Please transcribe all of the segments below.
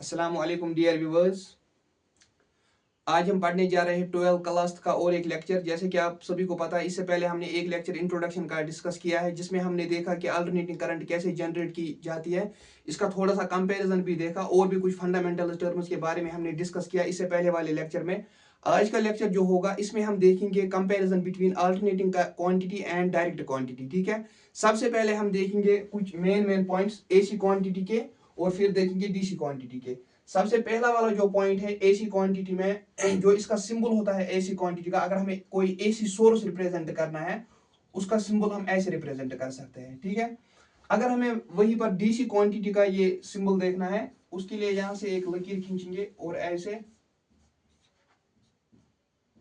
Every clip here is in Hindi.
अस्सलाम वालेकुम डियर व्यूवर्स। आज हम पढ़ने जा रहे हैं 12 क्लास का और एक लेक्चर। जैसे कि आप सभी को पता है, इससे पहले हमने एक लेक्चर इंट्रोडक्शन का डिस्कस किया है, जिसमें हमने देखा कि अल्टरनेटिंग करंट कैसे जनरेट की जाती है। इसका थोड़ा सा कंपैरिजन भी देखा और भी कुछ फंडामेंटल टर्म्स के बारे में हमने डिस्कस किया इससे पहले वाले लेक्चर में। आज का लेक्चर जो होगा, इसमें हम देखेंगे comparison between alternating quantity and direct quantity. ठीक है, सबसे पहले हम देखेंगे कुछ मेन पॉइंट्स एसी क्वांटिटी के और फिर देखेंगे डीसी क्वांटिटी के। सबसे पहला वाला जो पॉइंट है एसी क्वांटिटी में, जो इसका सिंबल होता है एसी क्वांटिटी का, अगर हमें कोई एसी सोर्स रिप्रेजेंट करना है, उसका सिंबल हम ऐसे रिप्रेजेंट कर सकते हैं। ठीक है, अगर हमें वहीं पर डीसी क्वांटिटी का ये सिंबल देखना है, उसके लिए यहां से एक लकीर खींचेंगे और ऐसे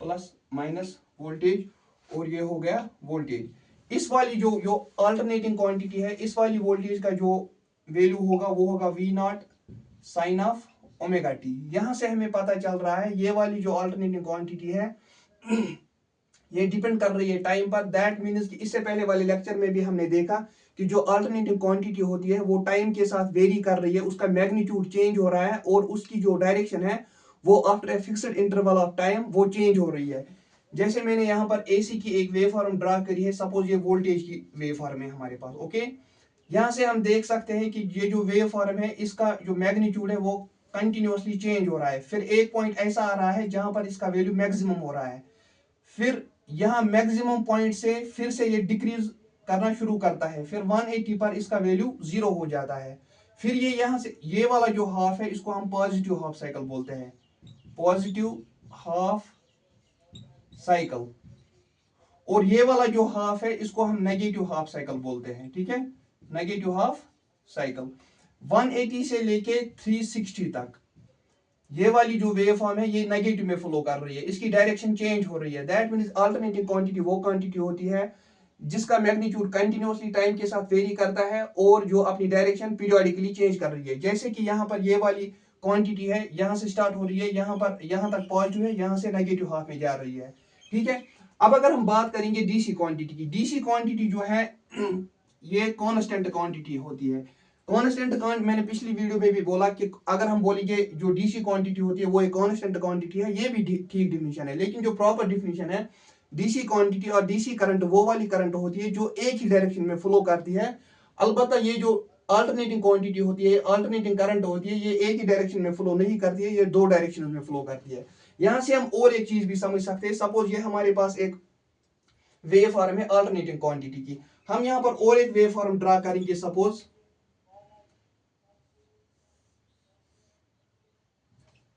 प्लस माइनस वोल्टेज, और ये हो गया वोल्टेज। इस वाली जो अल्टरनेटिंग क्वांटिटी है, इस वाली वोल्टेज का जो वैल्यू होगा वो होगा V naught sine of omega T. यहां से हमें पता चल रहा है ये वाली जो अल्टरनेटिंग क्वांटिटी है ये डिपेंड कर रही है टाइम पर। दैट मीन्स कि इससे पहले वाले लेक्चर में भी हमने देखा कि जो अल्टरनेटिंग क्वांटिटी होती है वो टाइम के साथ वेरी कर रही है, उसका मैग्नीट्यूड चेंज हो रहा है और उसकी जो डायरेक्शन है वो after a fixed interval of time वो चेंज हो रही है। जैसे मैंने यहाँ पर एसी की एक वेव फॉर्म ड्रा करी है, सपोज ये वोल्टेज की वेव फॉर्म है हमारे पास। ओके, यहां से हम देख सकते हैं कि ये जो वेव फॉर्म है इसका जो मैग्नीट्यूड है वो कंटिन्यूअसली चेंज हो रहा है। फिर एक पॉइंट ऐसा आ रहा है जहां पर इसका वैल्यू मैक्सिमम हो रहा है, फिर यहाँ मैक्सिमम पॉइंट से फिर से ये डिक्रीज करना शुरू करता है, फिर 180 पर इसका वैल्यू 0 हो जाता है। फिर ये यहाँ से ये वाला जो हाफ है इसको हम पॉजिटिव हाफ साइकिल बोलते हैं, पॉजिटिव हाफ साइकिल। और ये वाला जो हाफ है इसको हम नेगेटिव हाफ साइकिल बोलते हैं। ठीक है, नेगेटिव हाफ साइकिल। 180 से लेके 360 तक ये वाली जो वेव फॉर्म है ये नेगेटिव में फ्लो कर रही है, इसकी डायरेक्शन चेंज हो रही है। दैट मींस अल्टरनेटिंग क्वांटिटी वो क्वांटिटी होती है जिसका मैग्नीट्यूड कंटिन्यूअसली टाइम के साथ वेरी करता है और जो अपनी डायरेक्शन पीरियोडिकली चेंज कर रही है। जैसे कि यहाँ पर ये वाली क्वांटिटी है, यहाँ से स्टार्ट हो रही है, यहाँ पर यहाँ तक पॉजिटिव है, यहाँ से नेगेटिव हाफ में जा रही है। ठीक है, अब अगर हम बात करेंगे डीसी क्वांटिटी की, डीसी क्वांटिटी जो है ये कॉन्स्टेंट क्वांटिटी होती है। कॉन्स्टेंट मैंने पिछली वीडियो में भी बोला कि अगर हम बोलेंगे जो डीसी क्वांटिटी होती है वो एक कॉन्स्टेंट क्वांटिटी है, ये भी ठीक डिफिनीशन है। लेकिन जो प्रॉपर डिफिनीशन है डीसी क्वांटिटी और डीसी करंट वो वाली करंट होती है जो एक ही डायरेक्शन में फ्लो करती है। अलबत्ता ये जो अल्टरनेटिंग क्वांटिटी होती है, अल्टरनेटिंग करंट होती है, ये एक ही डायरेक्शन में फ्लो नहीं करती है, ये दो डायरेक्शन में फ्लो करती है। यहां से हम और एक चीज भी समझ सकते हैं। सपोज ये हमारे पास एक वेव फॉर्म है अल्टरनेटिंग क्वांटिटी की, हम यहां पर और एक वेव फॉर्म ड्रा करेंगे, सपोज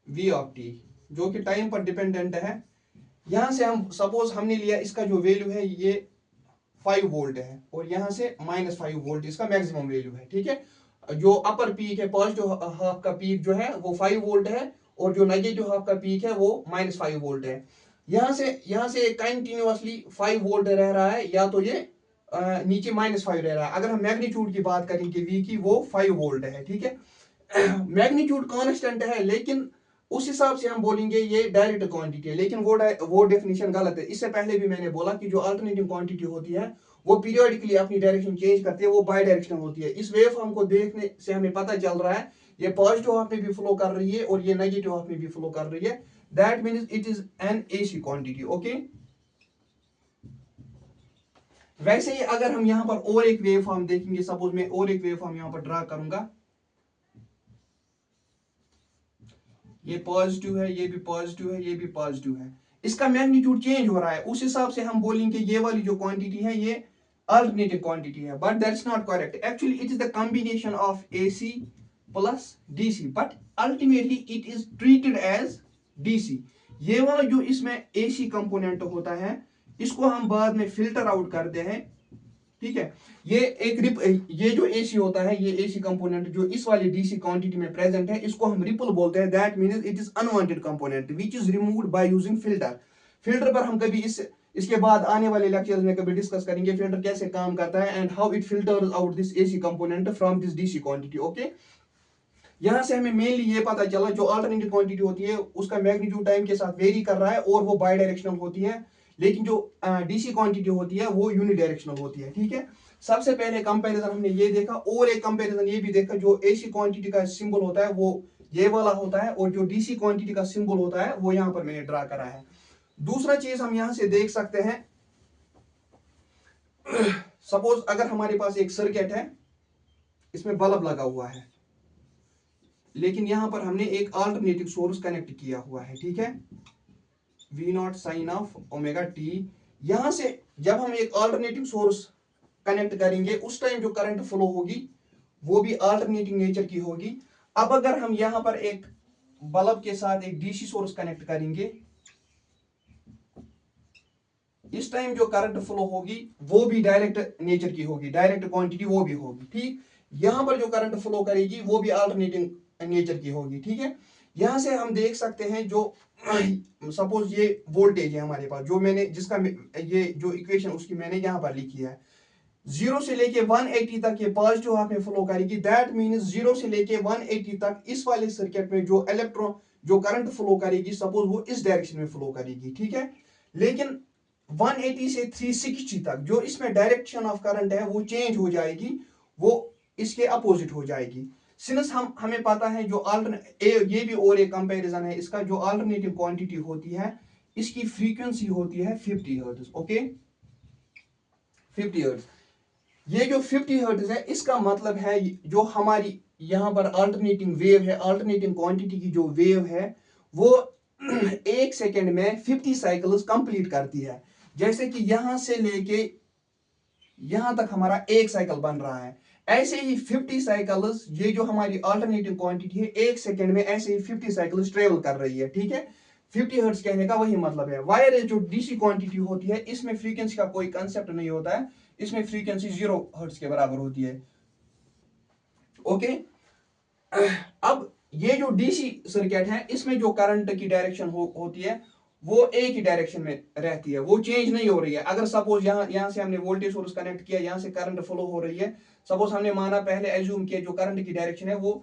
वी ऑफ टी, जो कि टाइम पर डिपेंडेंट है। यहां से हम सपोज हमने लिया इसका जो वैल्यू है ये 5 वोल्ट है और यहां से -5 वोल्ट इसका मैक्सिमम वैल्यू है। ठीक है, जो अपर पीक है, पॉजिटिव हाफ का पीक जो है वो 5 वोल्ट है और जो नेगेटिव हाफ का पीक है वो -5 वोल्ट है। यहां से कंटिन्यूअसली 5 वोल्ट रह रहा है, या तो ये नीचे -5 रह रहा है। अगर हम मैग्नीट्यूड की बात करेंगे वी की, वो 5 वोल्ट है। ठीक है, मैग्नीट्यूड कांस्टेंट है, लेकिन उस हिसाब से हम बोलेंगे ये डायरेक्ट क्वांटिटी है, लेकिन वो डेफिनेशन गलत है। इससे पहले भी मैंने बोला कि जो अल्टरनेटिंग क्वांटिटी होती है वो पीरियोडिकली अपनी डायरेक्शन चेंज करती है, वो बाय डायरेक्शनल होती है। इस वेव फॉर्म को देखने से हमें पता चल रहा है ये पॉजिटिव हाफ में भी फ्लो कर रही है और ये नेगेटिव हाफ में भी फ्लो कर रही है। That means it is an AC quantity. Okay, वैसे ही अगर हम यहां पर और एक वेव फॉर्म देखेंगे, सपोज मैं और एक वेव फॉर्म यहां पर ड्रा करूंगा, ये पॉजिटिव है, ये भी पॉजिटिव है, ये भी पॉजिटिव है, इसका मैग्नीट्यूड चेंज हो रहा है। उस हिसाब से हम बोलेंगे ये वाली जो क्वांटिटी है ये अल्टरनेटिव क्वांटिटी है, but that's not correct. Actually it is the combination of AC plus DC, but ultimately it is treated as DC. ये वाला जो इसमें एसी कंपोनेंट होता है इसको हम बाद में फिल्टर आउट करते हैं। ठीक है, ये जो एसी होता है, ये एसी कंपोनेंट जो इस वाली डीसी क्वांटिटी में प्रेजेंट है, इसको हम रिपल बोलते हैं। That means it is unwanted component which is removed by using filter. Filter पर हम कभी इसके बाद आने वाले लेक्चर्स में कभी डिस्कस करेंगे फिल्टर कैसे काम करता है and how it filters out this AC component from this DC quantity. Okay, यहां से हमें मेनली ये पता चला जो अल्टरनेटिव क्वांटिटी होती है उसका मैग्नीट्यूड टाइम के साथ वेरी कर रहा है और वो बाई डायरेक्शनल होती है, लेकिन जो डीसी क्वांटिटी होती है वो यूनिडायरेक्शनल होती है। ठीक है, सबसे पहले कंपैरिजन हमने ये देखा और एक कंपैरिजन ये भी देखा, जो एसी क्वांटिटी का सिंबल होता है वो ये वाला होता है, और जो डीसी क्वांटिटी का सिंबल होता है वो यहां पर मैंने ड्रा करा है। दूसरा चीज हम यहां से देख सकते हैं, सपोज अगर हमारे पास एक सर्किट है, इसमें बल्ब लगा हुआ है, लेकिन यहां पर हमने एक अल्टरनेटिव सोर्स कनेक्ट किया हुआ है, ठीक है, V0 sign of omega T. यहां से जब हम एक अल्टरनेटिव सोर्स कनेक्ट करेंगे उस टाइम जो करंट फ्लो होगी वो भी अल्टरनेटिंग नेचर की होगी। अब अगर हम यहां पर एक बल्ब के साथ एक डीसी सोर्स कनेक्ट करेंगे, इस टाइम जो करंट फ्लो होगी वो भी डायरेक्ट नेचर की होगी, डायरेक्ट क्वांटिटी वो भी होगी, ठीक। यहां पर जो करंट फ्लो करेगी वो भी अल्टरनेटिंग नेचर की होगी, ठीक है। यहां से हम देख सकते हैं, जो सपोज ये वोल्टेज है हमारे पास, जो मैंने जिसका ये जो इक्वेशन उसकी मैंने यहां पर लिखी है, 0 से लेके 180 तक ये पॉजिटिव हाफ में फ्लो करेगी। दैट मीन्स 0 से लेके 180 तक इस वाले सर्किट में जो इलेक्ट्रॉन जो करंट फ्लो करेगी, सपोज वो इस डायरेक्शन में फ्लो करेगी, ठीक है। लेकिन 180 से 360 तक जो इसमें डायरेक्शन ऑफ करंट है वो चेंज हो जाएगी, वो इसके अपोजिट हो जाएगी। सिंस हमें पता है जो ये भी और एक कंपैरिजन है इसका, जो अल्टरनेटिव क्वांटिटी होती है इसकी फ्रीक्वेंसी होती है 50 हर्ट्ज, ओके, 50 हर्ट्ज। ये जो 50 हर्ट्ज है इसका मतलब है जो हमारी यहां पर अल्टरनेटिंग वेव है, अल्टरनेटिंग क्वांटिटी की जो वेव है वो 1 सेकेंड में 50 साइकिल्स कंप्लीट करती है। जैसे कि यहां से लेके यहां तक हमारा एक साइकिल बन रहा है, ऐसे ही 50 साइकिल्स, ये जो हमारी अल्टरनेटिव क्वांटिटी है 1 सेकेंड में ऐसे ही 50 साइकिल्स ट्रेवल कर रही है, ठीक है। 50 हर्ट्ज कहने का वही मतलब है। वायर जो डीसी क्वांटिटी होती है इसमें फ्रीक्वेंसी का कोई कंसेप्ट नहीं होता है, इसमें फ्रीक्वेंसी 0 हर्ट्ज के बराबर होती है, ओके। अब ये जो डीसी सर्किट है इसमें जो करंट की डायरेक्शन होती है वो एक ही डायरेक्शन में रहती है, वो चेंज नहीं हो रही है। अगर सपोज यहां से हमने वोल्टेज सोर्स कनेक्ट किया, यहां से करंट फ्लो हो रही है, सपोज हमने माना पहले एज्यूम किया जो करंट की डायरेक्शन है वो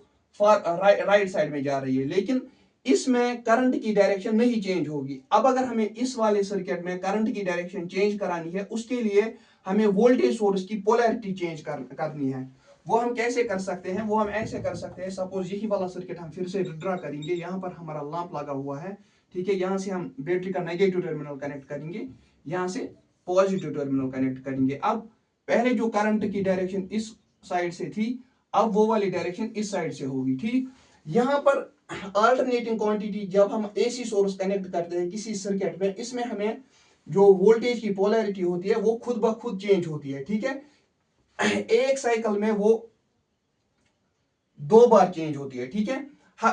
राइट साइड में जा रही है, लेकिन इसमें करंट की डायरेक्शन नहीं चेंज होगी। अब अगर हमें इस वाले सर्किट में करंट की डायरेक्शन चेंज करानी है, उसके लिए हमें वोल्टेज सोर्स की पोलैरिटी चेंज करनी है। वो हम कैसे कर सकते हैं, वो हम ऐसे कर सकते हैं, सपोज यही वाला सर्किट हम फिर से ड्रा करेंगे, यहाँ पर हमारा लैंप लगा हुआ है, ठीक है। यहाँ से हम बैटरी का नेगेटिव टर्मिनल कनेक्ट करेंगे, यहाँ से पॉजिटिव टर्मिनल कनेक्ट करेंगे। अब पहले जो करंट की डायरेक्शन इस साइड से थी, अब वो वाली डायरेक्शन इस साइड से होगी, ठीक। यहाँ पर अल्टरनेटिंग क्वांटिटी जब हम एसी सोर्स कनेक्ट करते हैं किसी सर्किट में, इसमें हमें जो वोल्टेज की पोलैरिटी होती है वो खुद ब खुद चेंज होती है, ठीक है। एक साइकिल में वो 2 बार चेंज होती है, ठीक है।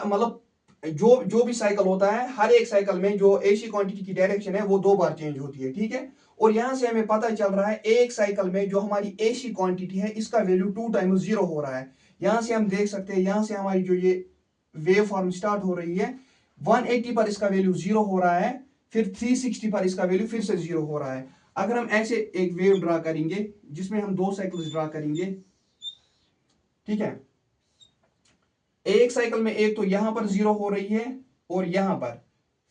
मतलब जो भी साइकिल होता है, हर एक साइकिल में जो एसी क्वांटिटी की डायरेक्शन है वो 2 बार चेंज होती है, ठीक है। और यहां से हमें पता चल रहा है एक साइकिल में जो हमारी एसी क्वांटिटी है इसका वैल्यू 2 टाइम्स 0 हो रहा है। यहां से हम देख सकते हैं, यहां से हमारी जो ये वेव फॉर्म स्टार्ट हो रही है, 180 पर इसका वैल्यू 0 हो रहा है, फिर 360 पर इसका वैल्यू फिर से 0 हो रहा है। अगर हम ऐसे एक वेव ड्रा करेंगे जिसमें हम 2 साइकिल्स ड्रा करेंगे, ठीक है, एक साइकिल में एक तो यहां पर 0 हो रही है और यहां पर,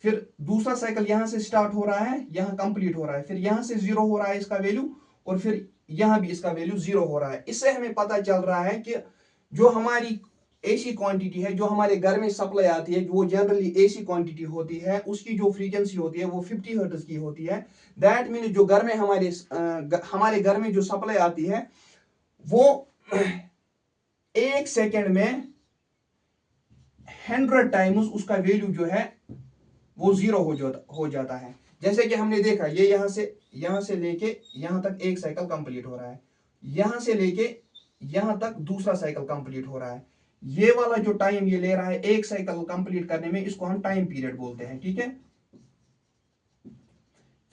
फिर दूसरा साइकिल यहां से स्टार्ट हो रहा है, यहां कंप्लीट हो रहा है, फिर यहां से 0 हो रहा है इसका वैल्यू, और फिर यहां भी इसका वैल्यू 0 हो रहा है। इससे हमें पता चल रहा है कि जो हमारी एसी क्वांटिटी है, जो हमारे घर में सप्लाई आती है, वो जनरली एसी क्वांटिटी होती है, उसकी जो फ्रीक्वेंसी होती है वो 50 हर्ट्ज की होती है। दैट मीन जो घर में हमारे घर में जो सप्लाई आती है वो 1 सेकेंड में 100 टाइम्स उसका वैल्यू जो है वो 0 हो जाता है। जैसे कि हमने देखा, ये यहां से लेके यहां तक एक साइकिल कंप्लीट हो रहा है, यहां से लेके यहां तक दूसरा साइकिल कंप्लीट हो रहा है। ये वाला जो टाइम ये ले रहा है एक साइकिल कंप्लीट करने में, इसको हम टाइम पीरियड बोलते हैं, ठीक है।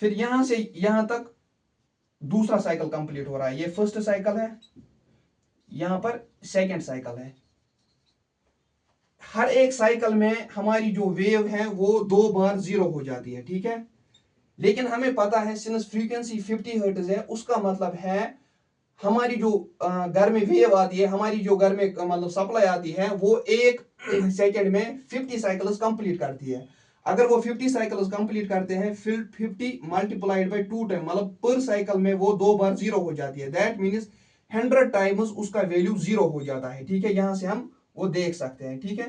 फिर यहां से यहां तक दूसरा साइकिल कंप्लीट हो रहा है, ये फर्स्ट साइकिल है, यहां पर सेकंड साइकिल है। हर एक साइकिल में हमारी जो वेव है वो 2 बार 0 हो जाती है, ठीक है। लेकिन हमें पता है सिंस फ्रीक्वेंसी 50 हर्ट्ज है, उसका मतलब है हमारी जो घर में वेव आती है, हमारी जो घर में मतलब सप्लाई आती है, वो 1 सेकेंड में 50 साइकिल्स कंप्लीट करती है। अगर वो 50 साइकिल्स कंप्लीट करते हैं, फिर 50 मल्टीप्लाइड बाय 2 टाइम, मतलब पर साइकिल में वो 2 बार 0 हो जाती है। दैट मीन्स 100 टाइम्स उसका वैल्यू 0 हो जाता है, ठीक है। यहां से हम वो देख सकते हैं, ठीक है।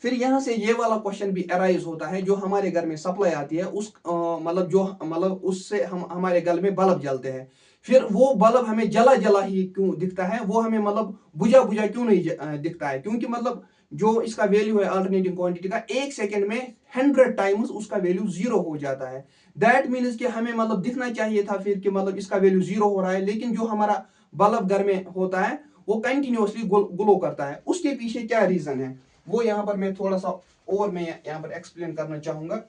फिर यहाँ से ये वाला क्वेश्चन भी अराइज होता है, जो हमारे घर में सप्लाई आती है उस मतलब जो मतलब उससे हम हमारे घर में बल्ब जलते हैं, फिर वो बल्ब हमें जला जला ही क्यों दिखता है, वो हमें मतलब बुझा बुझा क्यों नहीं दिखता है, क्योंकि मतलब जो इसका वैल्यू है अल्टरनेटिंग क्वांटिटी का, 1 सेकंड में 100 टाइम्स उसका वैल्यू 0 हो जाता है। दैट मीन्स कि हमें मतलब दिखना चाहिए था फिर कि मतलब इसका वैल्यू 0 हो रहा है, लेकिन जो हमारा बल्ब घर में होता है वो कंटिन्यूअसली ग्लो करता है। उसके पीछे क्या रीजन है वो यहाँ पर मैं थोड़ा सा और मैं यहाँ पर एक्सप्लेन करना चाहूंगा।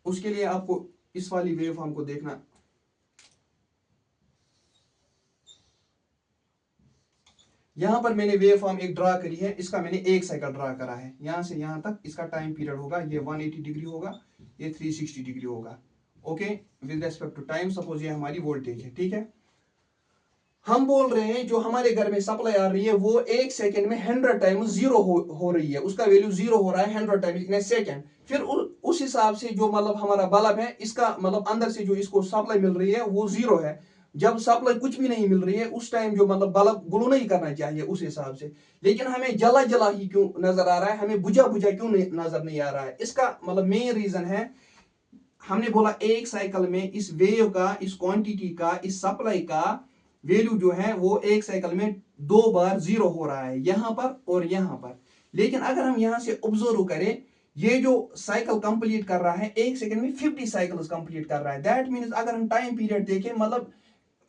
उसके लिए आपको इस वाली वेव फॉर्म को देखना, यहां पर मैंने वेव फॉर्म एक ड्रा करी है, इसका मैंने 1 साइकिल ड्रा करा है, यहां से यहां तक इसका टाइम पीरियड होगा, ये 180 डिग्री होगा, ये 360 डिग्री होगा। Okay, with respect to time, suppose ये हमारी वोल्टेज है, ठीक है। हम बोल रहे हैं जो हमारे घर में सप्लाई आ रही है वो 1 सेकंड में 100 टाइम्स 0 हो रही है, उसका वैल्यू 0 हो रहा है 100 टाइम्स इन ए सेकंड। फिर उस हिसाब से जो मतलब हमारा बल्ब है, इसका मतलब अंदर से जो इसको सप्लाई मिल रही है वो 0 है। जब सप्लाई कुछ भी नहीं मिल रही है उस टाइम जो मतलब बल्ब ग्लो नहीं करना चाहिए उस हिसाब से, लेकिन हमें जला जला ही क्यों नजर आ रहा है, हमें बुझा बुझा क्यों नजर नहीं आ रहा है। इसका मतलब मेन रीजन है, हमने बोला 1 साइकिल में इस वेव का, इस क्वांटिटी का, इस सप्लाई का वैल्यू जो है वो 1 साइकिल में 2 बार 0 हो रहा है, यहां पर और यहां पर। लेकिन अगर हम यहां से ऑब्जर्व करें, ये जो साइकिल कंप्लीट कर रहा है 1 सेकंड में 50 साइकिल्स कंप्लीट कर रहा है। दैट मीन्स अगर हम टाइम पीरियड देखें, मतलब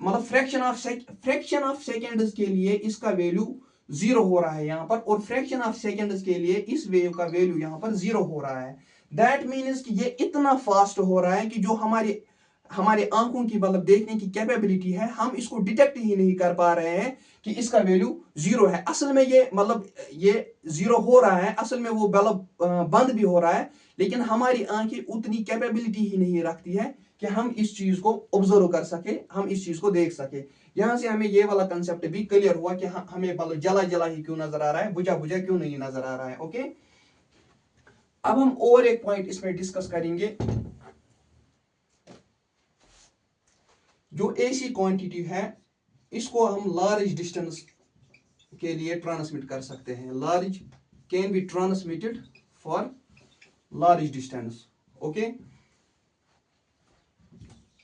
फ्रैक्शन ऑफ सेकेंड्स के लिए इसका वैल्यू 0 हो रहा है यहां पर, और फ्रैक्शन ऑफ सेकेंड्स के लिए इस वेव का वैल्यू यहां पर 0 हो रहा है। दैट मीन्स कि ये इतना फास्ट हो रहा है कि जो हमारे हमारे आंखों की मतलब देखने की कैपेबिलिटी है, हम इसको डिटेक्ट ही नहीं कर पा रहे हैं कि इसका वैल्यू 0 है। असल में ये मतलब ये 0 हो रहा है, असल में वो बल्ब बंद भी हो रहा है, लेकिन हमारी आंखें उतनी कैपेबिलिटी ही नहीं रखती है कि हम इस चीज को ऑब्जर्व कर सके, हम इस चीज को देख सके। यहां से हमें ये वाला कंसेप्ट भी क्लियर हुआ कि हमें बल्ब जला जला ही क्यों नजर आ रहा है, बुझा बुझा क्यों नहीं नजर आ रहा है। ओके, अब हम और एक पॉइंट इसमें डिस्कस करेंगे। जो एसी क्वांटिटी है इसको हम लार्ज डिस्टेंस के लिए ट्रांसमिट कर सकते हैं। Large can be transmitted for large distance. Okay,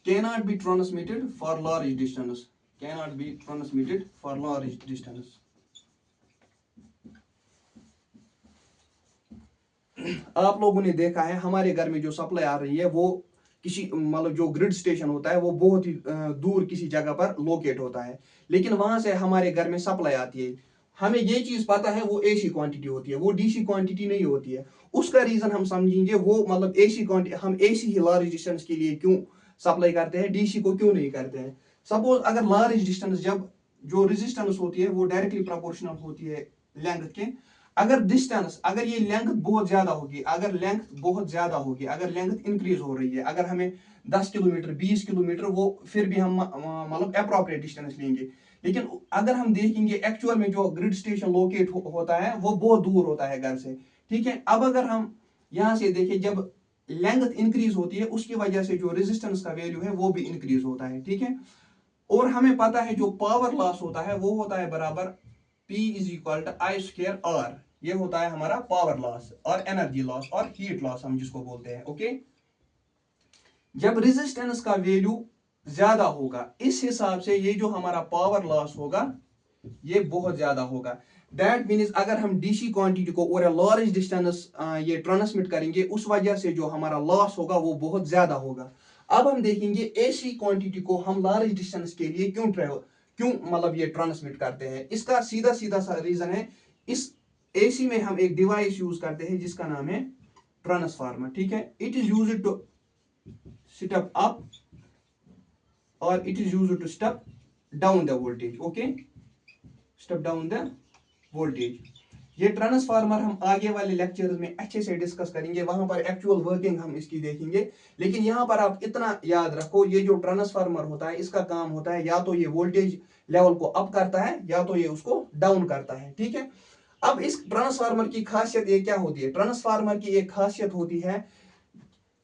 cannot be transmitted for large distance, cannot be transmitted for large distance। आप लोगों ने देखा है हमारे घर में जो सप्लाई आ रही है वो किसी मतलब जो ग्रिड स्टेशन होता है वो बहुत ही दूर किसी जगह पर लोकेट होता है, लेकिन वहां से हमारे घर में सप्लाई आती है। हमें ये चीज पता है वो एसी क्वांटिटी होती है, वो डीसी क्वांटिटी नहीं होती है। उसका रीजन हम समझेंगे, वो मतलब एसी क्वांटिटी, हम एसी ही लार्ज डिस्टेंस के लिए क्यों सप्लाई करते हैं, डीसी को क्यों नहीं करते हैं। सपोज अगर लार्ज डिस्टेंस, जब जो रेजिस्टेंस होती है वो डायरेक्टली प्रोपोर्शनल होती है लेंथ के। अगर डिस्टेंस, अगर ये लेंथ बहुत ज्यादा होगी, अगर लेंथ बहुत ज्यादा होगी, अगर लेंथ इंक्रीज हो रही है, अगर हमें 10 किलोमीटर 20 किलोमीटर, वो फिर भी हम मतलब अप्रोप्रिएट डिस्टेंस लेंगे। लेकिन अगर हम देखेंगे एक्चुअल में जो ग्रिड स्टेशन लोकेट होता है वो बहुत दूर होता है घर से, ठीक है। अब अगर हम यहां से देखें, जब लेंथ इंक्रीज होती है उसकी वजह से जो रेजिस्टेंस का वैल्यू है वो भी इंक्रीज होता है, ठीक है। और हमें पता है जो पावर लॉस होता है वो होता है बराबर P is equal to I square R. ये होता है हमारा पावर लॉस और एनर्जी लॉस और हीट लॉस हम जिसको बोलते हैं। ओके, जब रेजिस्टेंस का वैल्यू ज्यादा होगा इस हिसाब से ये जो हमारा पावर लॉस होगा ये बहुत ज्यादा होगा। दैट मीन्स अगर हम डीसी क्वांटिटी को और लार्ज डिस्टेंस ये ट्रांसमिट करेंगे उस वजह से जो हमारा लॉस होगा वो बहुत ज्यादा होगा। अब हम देखेंगे एसी क्वांटिटी को हम लार्ज डिस्टेंस के लिए क्यों मतलब ये ट्रांसमिट करते हैं। इसका सीधा सीधा सा रीजन है, इस एसी में हम एक डिवाइस यूज करते हैं जिसका नाम है ट्रांसफार्मर, ठीक है। It is used to step up और it is used to step down the voltage. Okay, step down the voltage. ये ट्रांसफार्मर हम आगे वाले लेक्चर्स में अच्छे से डिस्कस करेंगे, वहां पर एक्चुअल वर्किंग हम इसकी देखेंगे। लेकिन यहां पर आप इतना याद रखो, ये जो ट्रांसफार्मर होता है इसका काम होता है या तो ये वोल्टेज लेवल को अप करता है या तो ये उसको डाउन करता है, ठीक है। अब इस ट्रांसफार्मर की खासियत ये क्या होती है, ट्रांसफार्मर की एक खासियत होती है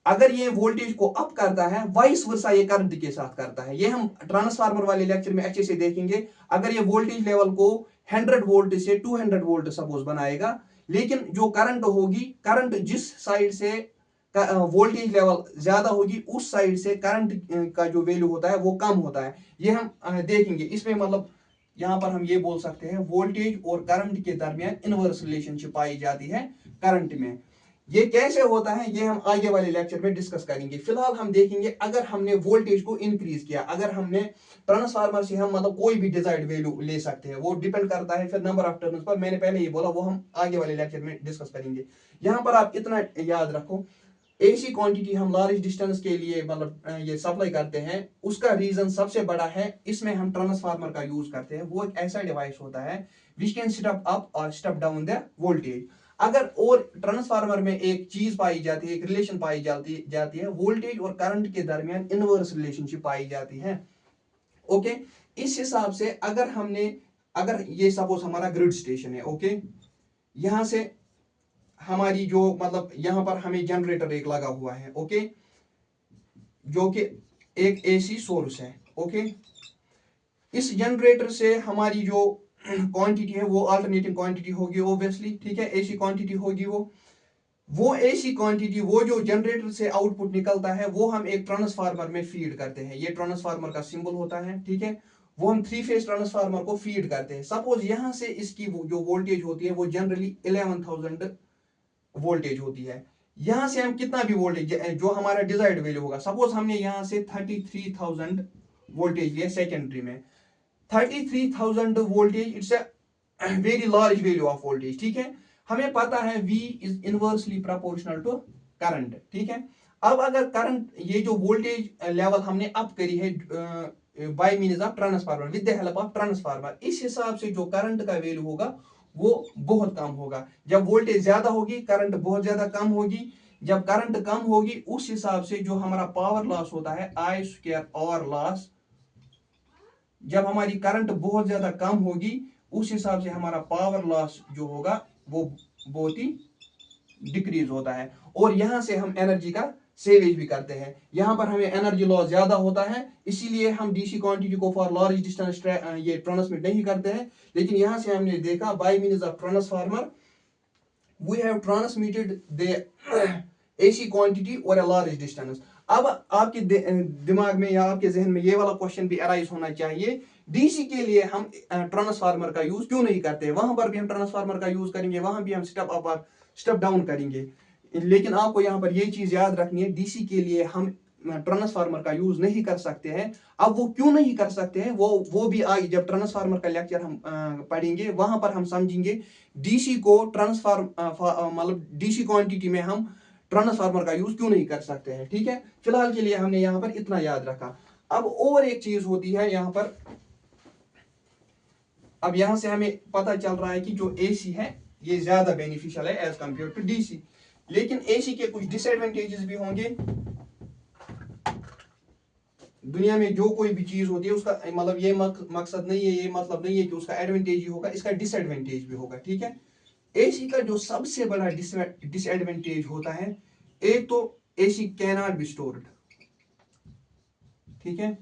अगर ये वोल्टेज को अप करता है, वाइस वर्सा ये करंट के साथ करता है। ये हम ट्रांसफार्मर वाले लेक्चर में अच्छे से देखेंगे। अगर ये वोल्टेज लेवल को 100 वोल्ट से 200 वोल्ट सपोज बनाएगा, लेकिन जो करंट होगी, करंट जिस साइड से वोल्टेज लेवल ज्यादा होगी, उस साइड से करंट का जो वैल्यू होता है वो कम होता है। ये हम देखेंगे। इसमें मतलब यहां पर हम ये बोल सकते हैं वोल्टेज और करंट के दरमियान इनवर्स रिलेशनशिप पाई जाती है करंट में। ये कैसे होता है ये हम आगे वाले लेक्चर में डिस्कस करेंगे। फिलहाल हम देखेंगे अगर हमने वोल्टेज को इंक्रीज किया, अगर हमने ट्रांसफार्मर से हम मतलब कोई भी डिजायर्ड वैल्यू ले सकते हैं, वो डिपेंड करता है फिर नंबर ऑफ टर्न्स पर। मैंने पहले ये बोला, वो हम आगे वाले लेक्चर में डिस्कस करेंगे। यहां पर आप इतना याद रखो, एसी क्वांटिटी हम लार्ज डिस्टेंस के लिए मतलब ये सप्लाई करते हैं, उसका रीजन सबसे बड़ा है, इसमें हम ट्रांसफार्मर का यूज करते हैं। वो एक ऐसा डिवाइस होता है विच कैन स्टेप अप और स्टेप डाउन द वोल्टेज। अगर और ट्रांसफार्मर में एक चीज पाई जाती है, एक रिलेशन पाई जाती है, वोल्टेज और करंट के दरमियान इनवर्स रिलेशनशिप पाई जाती है। ओके, इस हिसाब से अगर ये सपोज हमारा ग्रिड स्टेशन है, ओके, यहां से हमारी जो मतलब यहां पर हमें जनरेटर एक लगा हुआ है, ओके, जो कि एक एसी सोर्स है, ओके। इस जनरेटर से हमारी जो क्वांटिटी है वो अल्टरनेटिंग क्वांटिटी होगी ऑब्वियसली, ठीक है, एसी क्वांटिटी होगी। वो एसी क्वांटिटी, वो जो जनरेटर से आउटपुट निकलता है, वो हम एक ट्रांसफार्मर में फीड करते हैं। ये ट्रांसफार्मर का सिंबल होता है, ठीक है। वो हम 3 फेज ट्रांसफार्मर को फीड करते हैं। सपोज यहां से इसकी जो वोल्टेज होती है वो जनरली 11,000 वोल्टेज होती है। यहां से हम कितना भी वोल्टेज जो हमारा डिजायर्ड वैल्यू होगा, सपोज हमने यहां से 33,000 वोल्टेज लिया सेकेंडरी में। 33,000 voltage, it's a very large value of voltage, ठीक है। हमें पता है V is inversely proportional to current, ठीक है। अब अगर करंट, ये जो वोल्टेज लेवल हमने अप करी है bye means of transformer, with the help of transformer, इस हिसाब से जो करंट का वैल्यू होगा वो बहुत कम होगा। जब वोल्टेज ज्यादा होगी, करंट बहुत ज्यादा कम होगी। जब करंट कम होगी, उस हिसाब से जो हमारा पावर लॉस होता है, आई स्क्वायर और लॉस, जब हमारी करंट बहुत ज्यादा कम होगी, उस हिसाब से हमारा पावर लॉस जो होगा वो बहुत ही डिक्रीज होता है। और यहां से हम एनर्जी का सेवेज भी करते हैं। यहां पर हमें एनर्जी लॉस ज्यादा होता है, इसीलिए हम डीसी क्वांटिटी को फॉर लार्ज डिस्टेंस ये ट्रांसमिट नहीं करते हैं। लेकिन यहां से हमने देखा bye means of transformer we have transmitted the AC quantity or a large distance। अब आपके दिमाग में या आपके जहन में ये वाला क्वेश्चन भी अराइज होना चाहिए, डीसी के लिए हम ट्रांसफार्मर का यूज क्यों नहीं करते? वहां पर भी हम ट्रांसफार्मर का यूज करेंगे, वहां भी हम स्टेप अप और स्टेप डाउन करेंगे। लेकिन आपको यहाँ पर ये चीज याद रखनी है, डीसी के लिए हम ट्रांसफार्मर का यूज नहीं कर सकते हैं। अब वो क्यों नहीं कर सकते हैं, वो भी आगे जब ट्रांसफार्मर का लेक्चर हम पढ़ेंगे, वहां पर हम समझेंगे डीसी को मतलब डीसी क्वांटिटी में हम ट्रांसफार्मर का यूज क्यों नहीं कर सकते हैं, ठीक है। फिलहाल के लिए हमने यहाँ पर इतना याद रखा। अब और एक चीज होती है यहाँ पर, अब यहां से हमें पता चल रहा है कि जो एसी है ये ज्यादा बेनिफिशियल है एज कंपेयर टू डीसी। लेकिन एसी के कुछ डिसएडवांटेजेस भी होंगे। दुनिया में जो कोई भी चीज होती है उसका मतलब ये मकसद नहीं है, ये मतलब नहीं है कि उसका एडवांटेज ही होगा, इसका डिसएडवांटेज भी होगा, ठीक है। एसी का जो सबसे बड़ा डिसएडवांटेज होता है, एक तो AC can not be stored, ठीक है।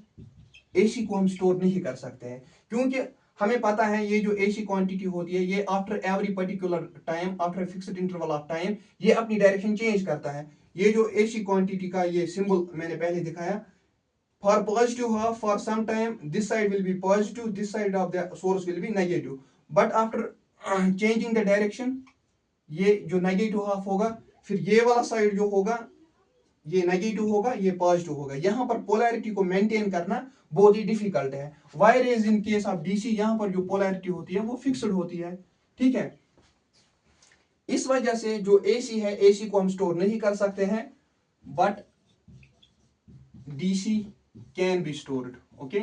एसी को हम स्टोर नहीं कर सकते हैं, क्योंकि हमें पता है ये जो एसी क्वांटिटी होती है ये after every particular time, after fixed interval of time, ये अपनी डायरेक्शन चेंज करता है। ये जो एसी क्वांटिटी का ये सिंबल मैंने पहले दिखाया, for positive half for some time this side will be positive, this side of the source will be negative, but after changing the direction ये जो नेगेटिव हाफ होगा, फिर ये वाला साइड जो होगा ये नेगेटिव होगा, ये पॉजिटिव होगा। यहां पर पोलैरिटी को मेंटेन करना बहुत ही डिफिकल्ट है। Wire is in case of DC, यहां पर जो पोलैरिटी होती है वो फिक्स्ड होती है, ठीक है। इस वजह से जो एसी है, एसी को हम स्टोर नहीं कर सकते हैं, but DC can be stored, okay.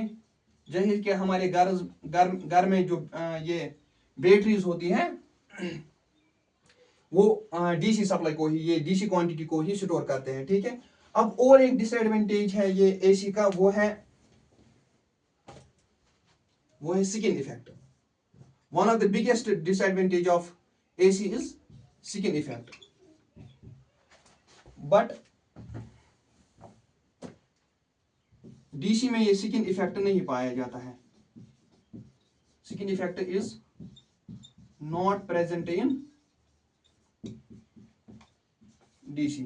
जैसे कि हमारे घर में जो ये बैटरीज होती हैं वो डीसी सप्लाई को ही, ये डीसी क्वांटिटी को ही स्टोर करते हैं, ठीक है। अब और एक डिसएडवांटेज है ये एसी का, वो है skin effect. One of the biggest disadvantage of AC is skin effect. But DC में ये स्किन इफेक्ट नहीं पाया जाता है, skin effect is not present in DC.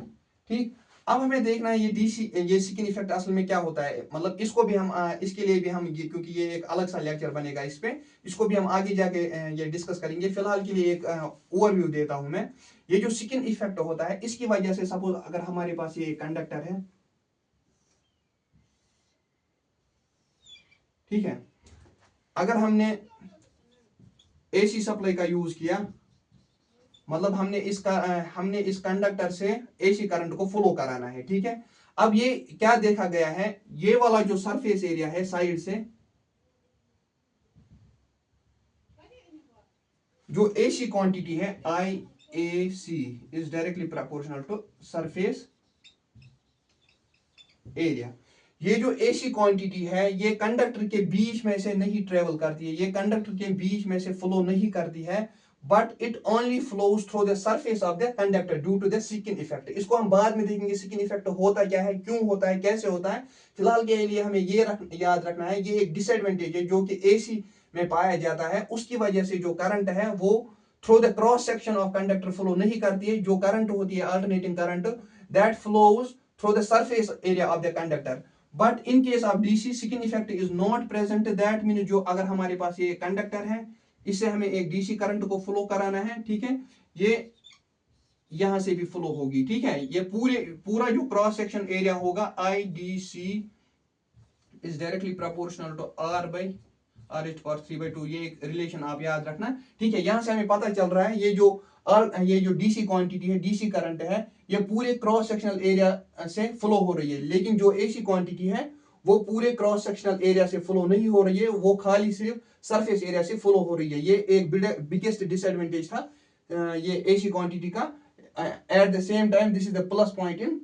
ठीक, अब हमें देखना है ये डीसी, ये स्किन इफेक्ट असल में क्या होता है, मतलब इसको भी हम इसके लिए भी हम क्योंकि ये एक अलग सा लेक्चर बनेगा इस पे, इसको भी हम आगे जाके ये डिस्कस करेंगे। फिलहाल के लिए एक ओवरव्यू देता हूं मैं। ये जो स्किन इफेक्ट होता है इसकी वजह से, सपोज अगर हमारे पास ये कंडक्टर है, ठीक है, अगर हमने एसी सप्लाई का यूज किया, मतलब हमने इस कंडक्टर से एसी करंट को फ्लो कराना है, ठीक है। अब ये क्या देखा गया है, ये वाला जो सरफेस एरिया है साइड से, जो एसी क्वांटिटी है I A C is directly proportional to surface area. ये जो एसी क्वांटिटी है ये कंडक्टर के बीच में से नहीं ट्रेवल करती है, ये कंडक्टर के बीच में से फ्लो नहीं करती है, but it only flows through the surface of the conductor due to the skin effect. इसको हम बाद में देखेंगे स्किन इफेक्ट होता क्या है, क्यों होता है, कैसे होता है। फिलहाल के लिए हमें ये याद रखना है, ये एक डिसएडवांटेज है जो कि एसी में पाया जाता है। उसकी वजह से जो करंट है वो through the cross section of conductor flow नहीं करती है। जो करंट होती है alternating current, that flows through the surface area of the conductor. But in case of DC skin effect is not present. That mean जो अगर हमारे पास ये कंडक्टर है, इससे हमें एक डीसी करंट को फ्लो कराना है, ठीक है, ये यहां से भी फ्लो होगी, ठीक है। ये पूरा जो क्रॉस सेक्शन एरिया होगा I D C is directly proportional to R by R H power 3/2। ये एक रिलेशन आप याद रखना, ठीक है। यहां से हमें पता चल रहा है ये जो डीसी क्वांटिटी है, डीसी करंट है, ये पूरे क्रॉस सेक्शनल एरिया से फ्लो हो रही है। लेकिन जो एसी क्वांटिटी है वो पूरे क्रॉस सेक्शनल एरिया से फ्लो नहीं हो रही है, वो खाली सिर्फ सरफेस एरिया से फ्लो हो रही है। ये एक बिगेस्ट डिसएडवांटेज था ये एसी क्वांटिटी का। At the same time this is the plus point in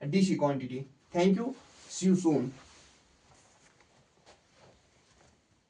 DC quantity. Thank you, see you soon.